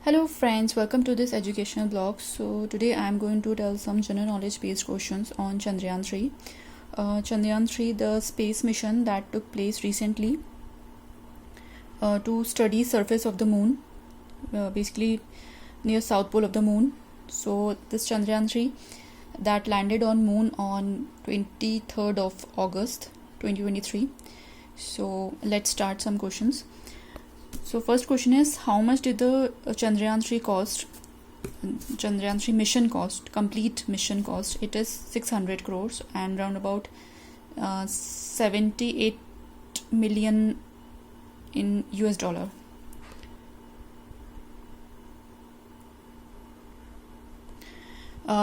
Hello friends, welcome to this educational blog. So today I am going to tell some general knowledge based questions on Chandrayaan 3. Chandrayaan 3, the space mission that took place recently to study surface of the moon, basically near south pole of the moon. So this Chandrayaan 3 that landed on moon on 23rd of August 2023. So let's start some questions. So first question is, how much did the Chandrayaan 3 cost? Chandrayaan 3 mission cost, complete mission cost, it is 600 crores and round about 78 million in US dollar.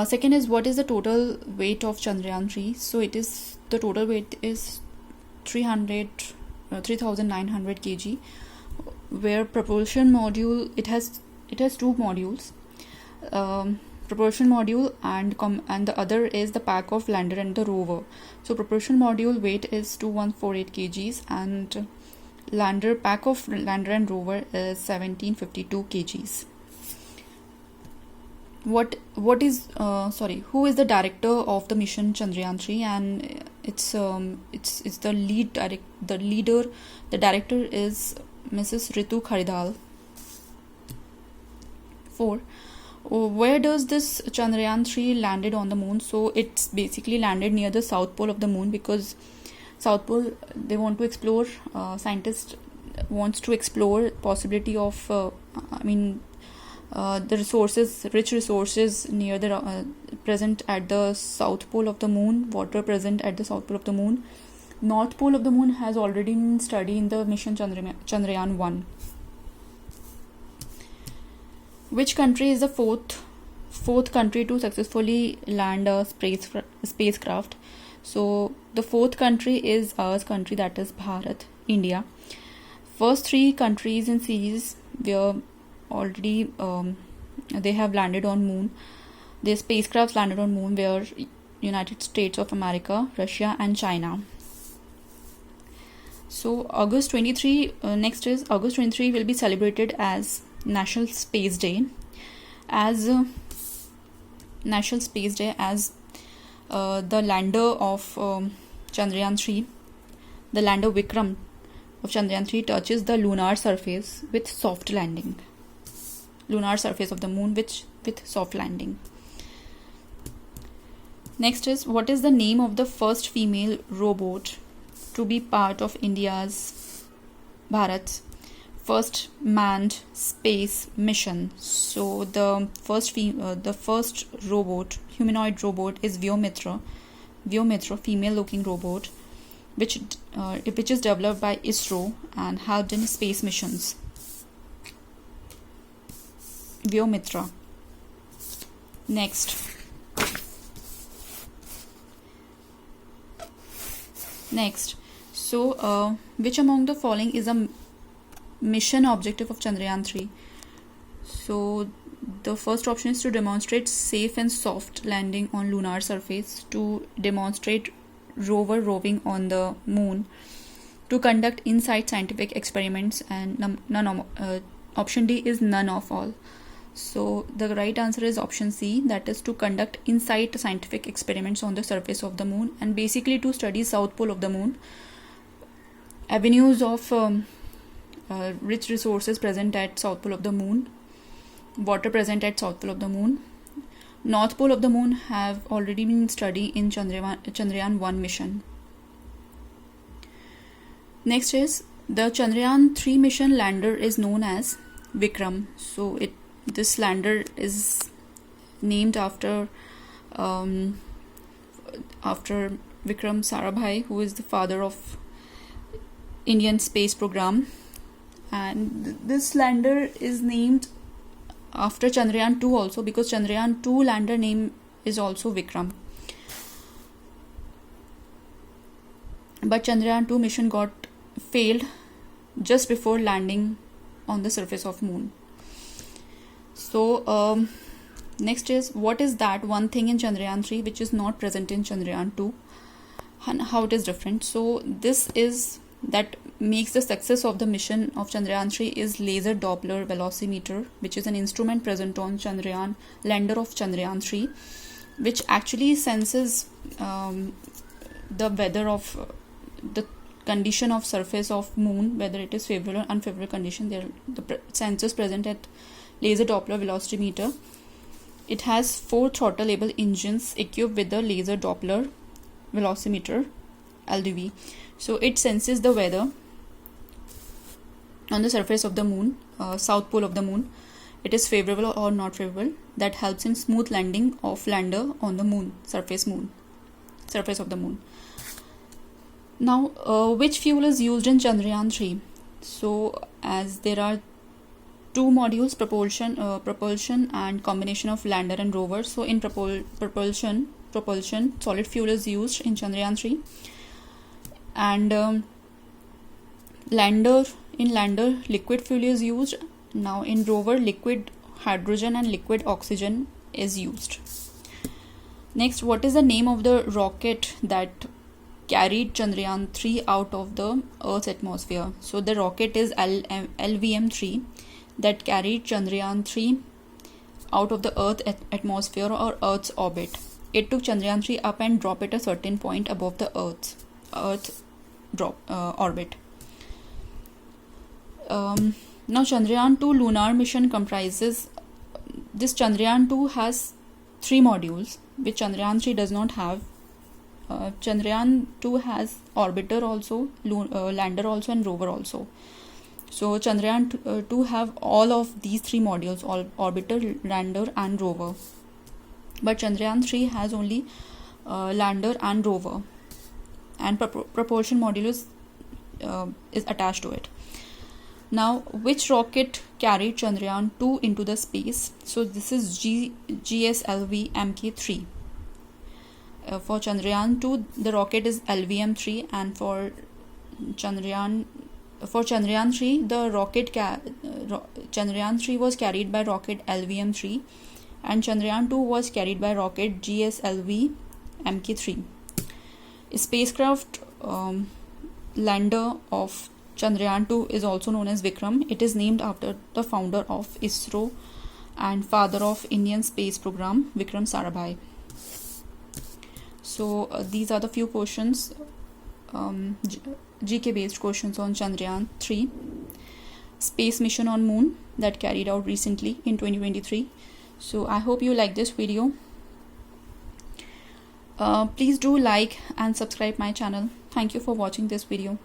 Second is, what is the total weight of Chandrayaan 3? So the total weight is 3,900 kg, where propulsion module, it has two modules, propulsion module and the other is the pack of lander and the rover. So propulsion module weight is 2148 kgs and pack of lander and rover is 1752 kgs. Who is the director of the mission Chandrayaan 3? And it's the director is Mrs. Ritu Kharidal. 4. Where does this Chandrayaan 3 landed on the moon? So it's basically landed near the south pole of the moon, because south pole they want to explore, scientist wants to explore possibility of the rich resources near the present at the south pole of the moon, water present at the south pole of the moon. North pole of the moon has already been studied in the mission Chandrayaan 1. Which country is the fourth country to successfully land a spacecraft? So the fourth country is our country, that is Bharat, India. First three countries in series were already they have landed on moon. Their spacecrafts landed on moon were United States of America, Russia and China. So August 23 will be celebrated as National Space Day, as the lander of Chandrayaan 3, the lander Vikram of Chandrayaan 3 touches the lunar surface with soft landing. Lunar surface of the moon with soft landing. Next is, what is the name of the first female robot to be part of Bharat's first manned space mission? So the first humanoid robot is Vyomitra, female looking robot, which is developed by ISRO and helped in space missions. Vyomitra. Next, so which among the following is a mission objective of Chandrayaan 3? So the first option is to demonstrate safe and soft landing on lunar surface, to demonstrate rover roving on the moon, to conduct in-site scientific experiments, and option D is none of all. So the right answer is option C, that is to conduct in-site scientific experiments on the surface of the moon, and basically to study south pole of the moon, avenues of rich resources present at south pole of the moon, water present at south pole of the moon. North pole of the moon have already been studied in Chandrayaan 1 mission. Next is, the Chandrayaan 3 mission lander is known as Vikram. So this lander is named after Vikram Sarabhai, who is the father of Indian space program, and this lander is named after Chandrayaan 2 also, because Chandrayaan 2 lander name is also Vikram. But Chandrayaan 2 mission got failed just before landing on the surface of moon. So next is, what is that one thing in Chandrayaan 3 which is not present in Chandrayaan 2 and how it is different? So this is that makes the success of the mission of Chandrayaan 3 is laser Doppler velocimeter, which is an instrument present on Chandrayaan lander of Chandrayaan 3, which actually senses the weather of the condition of surface of moon, whether it is favorable or unfavorable condition. There the sensors present at laser Doppler velocimeter. It has 4 throttle-able engines equipped with the laser Doppler velocimeter LDV. So it senses the weather on the surface of the moon, south pole of the moon. It is favorable or not favorable. That helps in smooth landing of lander on the moon, surface of the moon. Now, which fuel is used in Chandrayaan 3? So, as there are 2 modules, propulsion and combination of lander and rover. So, in propulsion, solid fuel is used in Chandrayaan 3, and lander liquid fuel is used. Now, in rover, liquid hydrogen and liquid oxygen is used. Next, what is the name of the rocket that carried Chandrayaan 3 out of the Earth's atmosphere? So the rocket is LVM-3 that carried Chandrayaan 3 out of the Earth's atmosphere or Earth's orbit. It took Chandrayaan 3 up and dropped at a certain point above the Earth orbit. Now Chandrayaan 2 lunar mission comprises, this Chandrayaan 2 has 3 modules, which Chandrayaan 3 does not have. Chandrayaan 2 has orbiter also, lander also, and rover also. So Chandrayaan 2 have all of these 3 modules, all orbiter, lander and rover. But Chandrayaan 3 has only lander and rover, and propulsion module is attached to it. Now, which rocket carried Chandrayaan 2 into the space? So this is GSLV Mk3. For Chandrayaan 2, the rocket is LVM-3, and for Chandrayaan 3, the rocket Chandrayaan 3 was carried by rocket LVM-3, and Chandrayaan 2 was carried by rocket GSLV Mk3. Spacecraft lander of Chandrayaan 2 is also known as Vikram. It is named after the founder of ISRO and father of Indian space program, Vikram Sarabhai. So these are the few questions, GK based questions on Chandrayaan 3 space mission on moon that carried out recently in 2023. So I hope you like this video. Please do like and subscribe my channel. Thank you for watching this video.